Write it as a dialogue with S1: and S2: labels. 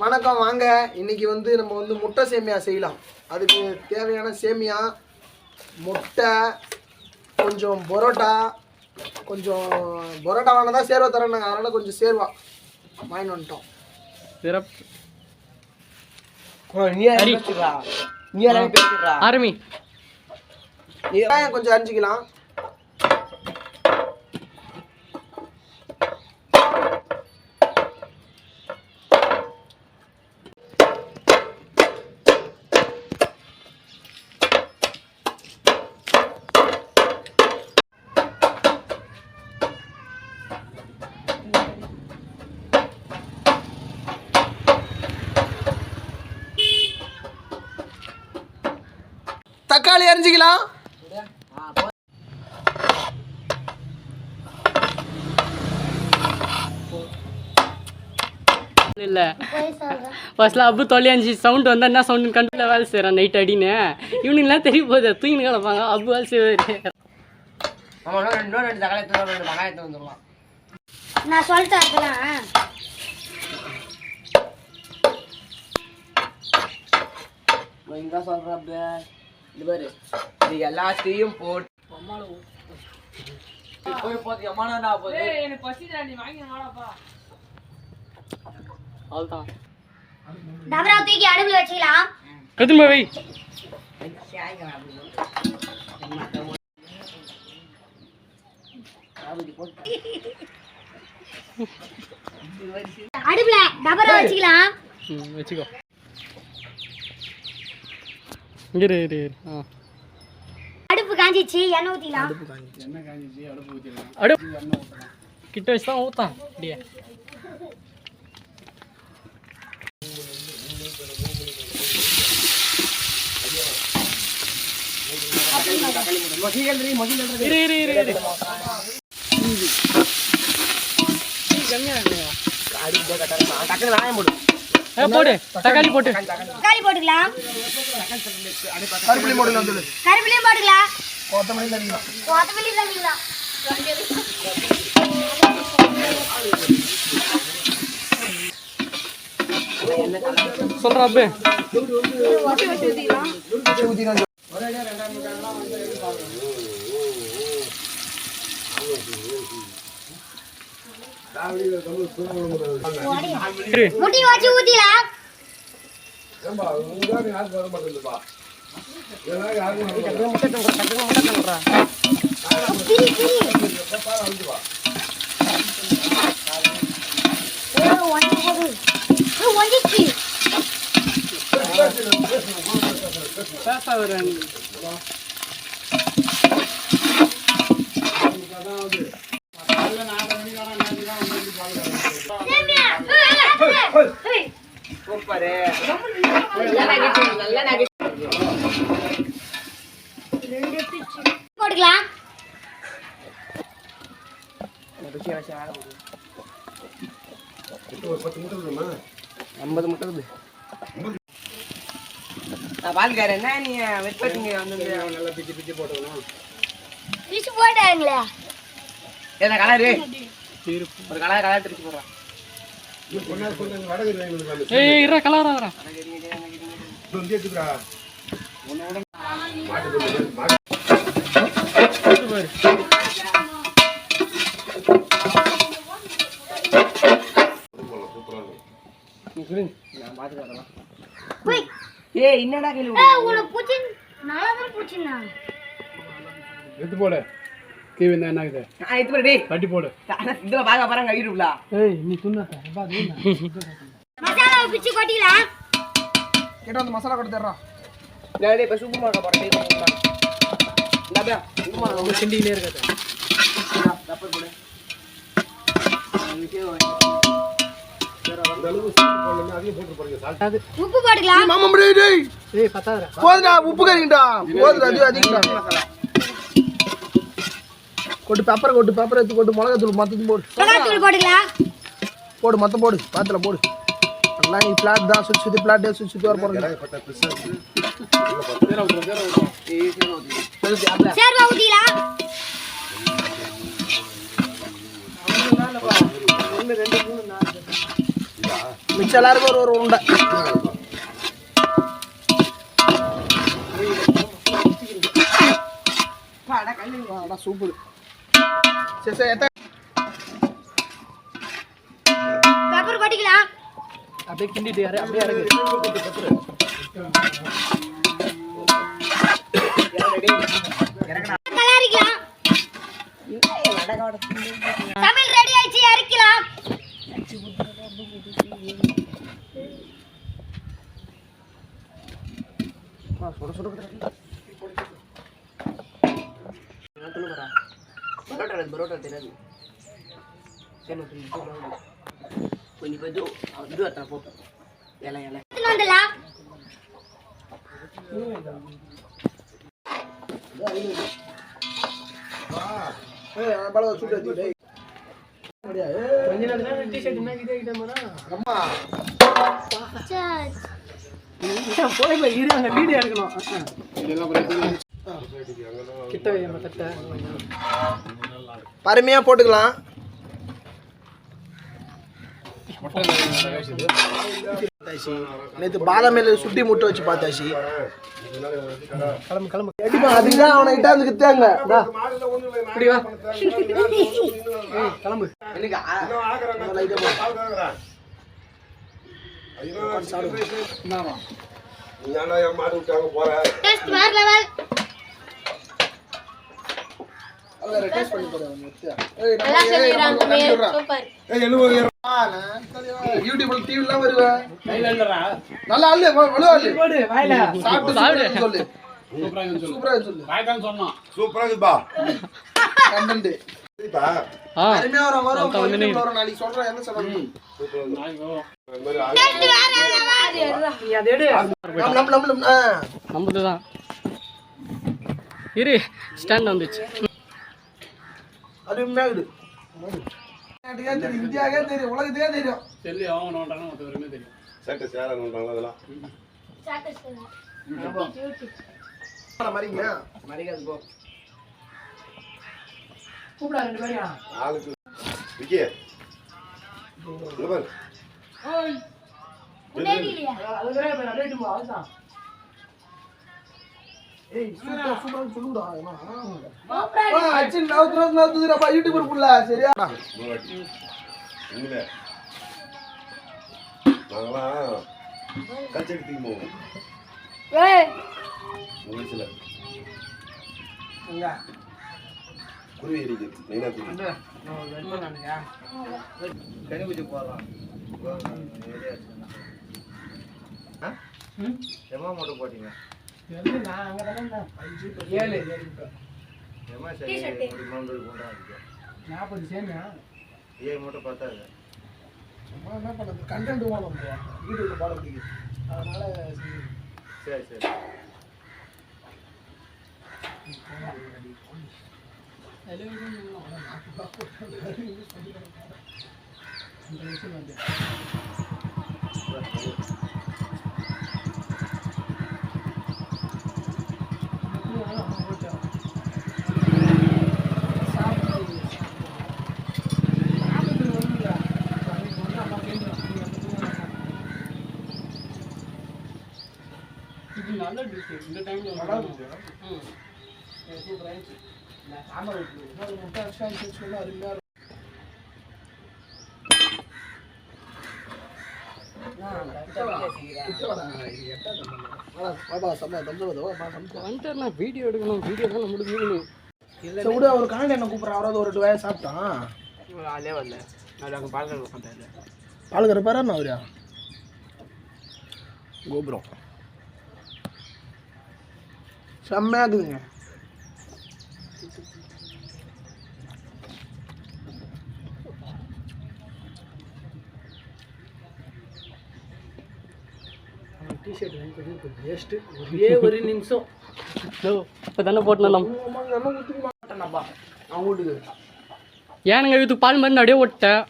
S1: வணக்கம் வாங்க. இன்னைக்கு வந்து நம்ம வந்து முட்டை சேமியா செய்யலாம். அதுக்கு தேவையான சேமியா, முட்டை, கொஞ்சம் பரோட்டா, கொஞ்சம் பரோட்டா வாங்கினா தான் சேர்வா தரேன். அதனால கொஞ்சம் சேர்வா வாங்கி வந்துட்டோம்.
S2: சிறப்பு. ஆரம்பி.
S1: கொஞ்சம் அரிஞ்சிக்கலாம். தக்காளி அரிஞ்சிக்கலாம்.
S2: இல்ல ஃபர்ஸ்ட்ல அப்பு தொலையாஞ்சி சவுண்ட் வந்தா என்ன சவுண்ட் கண்ட்ரோல வேலை செய்யறான் நைட் அடின்னு. இவனுங்கெல்லாம் தெரிய போகுது, தூங்கின்னு கிடப்பாங்க. அப்பு வேலை செய்வாரு.
S3: நான் சொல்லிட்டேன்.
S1: எல்லாத்தையும் போட்டு
S3: தூக்கி அடுப்புல வச்சுக்கலாம்.
S2: வை.
S3: அடுப்புல டபரா வச்சுக்கலாம்.
S2: வச்சுக்கோ. இரு.
S3: அடுப்பு காஞ்சிச்சு, எண்ணெய் ஊத்திக்கலாம்.
S2: அடுப்பு கிட்ட வச்சு தான் ஊத்தான். அப்படியே போடு. தக்காளி
S3: போட்டுக்கலாம். கருவேப்பிலையும் போட்டுக்கலாம். கொத்தமல்லி தண்ணிக்கலாம்.
S2: சொல்றா அப்பே.
S3: முட்டி வச்சு ஊத்திலாம். போட்டுக்கலாம்.
S1: 50 முட்டை இருக்குது. நான் பால்காரன் என்ன நீ வெட்பட்டிங்க வந்து நல்லா பிச்சு போட்டுக்கணும்.
S3: பிச்சு போட்டாங்களே.
S1: என்ன கலரு? ஒரு கலர் பிரிச்சு போடுறான்.
S2: ஏய் இறா கலரா வரா.
S1: என்னடா கேளு.
S2: எடுத்து போடு. கீ வந்தா என்ன ஆகுது?
S1: எடுத்து போடு டேய்.
S2: கட்டி போடு.
S1: இதுல பாக்க பாருங்க கட்டிடுப்ல.
S2: ஏய் நீ துண்ணாத. பா துண்ணா.
S3: மசாலா பிச்சு கொட்டிக்கலாம்.
S1: கேட்ட அந்த மசாலா கொட்டி தர்றா. டேய் டேய் பசு குமார போற டேய் குமார. டேய் குமார நம்ம சிண்டிலே இருக்கதே. டப்பர் போடு.
S3: உப்பு போட்டுக்கலாம்.
S1: மாமா டேய்.
S2: ஏய் பத்தாதடா.
S1: போதுடா உப்பு கறிங்கடா. போதுடா அது அதிகடா. கொட்டு பெப்பர் எடுத்து கொட்டு மிளகாய் தூள் மொத்தத்தையும் போடு.
S3: மிளகாய் தூள் போட்டுக்கலாம்.
S1: போடு மொத்தம் போடு. பாத்துல போடு. எல்லாம் நீ பிளாட் தான் சுத்தி பிளாட் சுத்தி வர போறீங்க.
S3: சேர்வா ஊத்திலாம்.
S1: ஒன்று ரெண்டு மூணு நாலு மிச்சம் எல்லாருக்கும் ஒரு உருண்டை. சூப்பர். சரி சரி
S3: பெப்பர் கொட்டிக்கலாம்.
S2: அப்படியே கிண்டிட்டு அப்படியே இறங்கு.
S3: கலரிக்கலாம். சமையல் ரெடி ஆயிடுச்சு, இறக்கலாம்.
S2: பரோட்டா தெரியாது. கொஞ்சம் போய் இது வரத்தா போ. இலை இலை
S3: வந்துடலாம்.
S2: கொஞ்ச நேரம் டிஷர்ட் என்ன இதே ஐட்டமா
S1: அம்மா
S2: போய் போய் இரு, அங்கே வீடியோ எடுக்கணும். கிட்ட வைங்க தட்டை.
S1: பருமையாக போட்டுக்கலாம். நேற்று பாதாமில் சுட்டி முட்டை வச்சு பார்த்தாச்சு.
S2: கிளம்பு கிளம்பு.
S1: அதுதான் அவனை இட்டாந்து கிட்டாங்க.
S2: இப்படி வா. கிளம்பு.
S3: டேஸ்ட் வேற லெவல். நல்லா செய்றாங்க. சூப்பர்.
S1: யூடியூப்ல டிவிலாம் வருவேன். நல்லா அல்ல வலுவா அல்ல.
S2: போடு வாயில.
S1: சாப்பிட்டு சொல்லு.
S4: சூப்பரா சொல்லு.
S1: வாய்தான் சொன்னோம்.
S4: சூப்பரா இருக்குப்பா.
S1: கண்டென்ட். அருமையா வரும் நாளைக்கு சொல்றேன். என்ன சொல்றேன்?
S3: டேஸ்ட் வேற லெவல்.
S2: நீ அதை எடு. நம்மளுதான். இரு, ஸ்டாண்ட் வந்துச்சு.
S1: அருமையா இருக்குது. இந்தியாவே தெரியும், உலகத்தையே தெரியும்.
S4: செல்லி அவங்க நோண்டானா மற்றவருமே தெரியும். சட்டை சேர நோண்டாங்களா அதெல்லாம்.
S1: மறிங்க
S2: மரியாதை போ. கூப்பிடா ரெண்டு பேரையும்.
S4: ஆளுக்கு விக்கி. இங்க பாரு.
S2: ஓய்.
S3: உடனடியா.
S2: அது வேற பேர் அப்படியே போ அதுதான்.
S1: ஏய் சூப்பர் சொல்லுடா ஏமா. அச்சி நவுதுறப்பா யூடியூபர் புள்ள சரியா?
S4: உங்களே. நாங்களாம் கச்சடிக்கு போவோம்.
S3: ஏய்
S4: உங்களுக்குல.
S2: எங்க?
S4: குருவி இருக்கு. மெயினா குருவி.
S2: இந்த நான் வெயிட் பண்ணானுங்க.
S1: கனிபூஜை போறலாம். எம்மா மட்டும் போட்டீங்க.
S2: எல்லாம் நான் அங்க தான 7
S1: எம்மா சரி மண்டல் கொண்டாங்க.
S2: 40 சேமியா.
S1: ஏய் மட்டும் பார்த்தாங்க. சும்மா என்ன பண்ணது கண்டென்ட் வாணும் போ. வீடியோல பாடுறதுக்கு. அதனால சரி சரி.
S2: இது நல்ல டிஷ். இந்த டைம்ல நல்லா இருக்கு. சூப்பரா இருக்கு. நான் சாம்பார் ஊத்துறேன்.
S1: ஒரு முட்டை ஸ்டாண்ட் செஞ்சு அருமையா இருக்கும்.
S2: வீடியோ எடுக்கணும். வீடியோ தான் முடிஞ்சுக்கணும்.
S1: கூட ஒரு கரண்ட் என்ன கூப்பிட்றேன். அவராது ஒரு 2 வாயை சாப்பிட்டான்.
S2: ஆளே வரல. அது அங்கே பால்கர் உட்காந்தாரு.
S1: பால்கரை பேரா நான் அவரா கோபுரம் செம்மையா இருக்குதுங்க.
S2: டிஷர்ட் வாங்கி வேஸ்ட்டு. ஒரே நிமிஷம் இப்போ தானே போட்டோம்.
S1: ஊற்றிக்க மாட்டேன்ப்பா நான் வீட்டுக்கு.
S2: ஏனுங்க இதுக்கு பால் மருந்து அப்படியே ஓட்டேன்.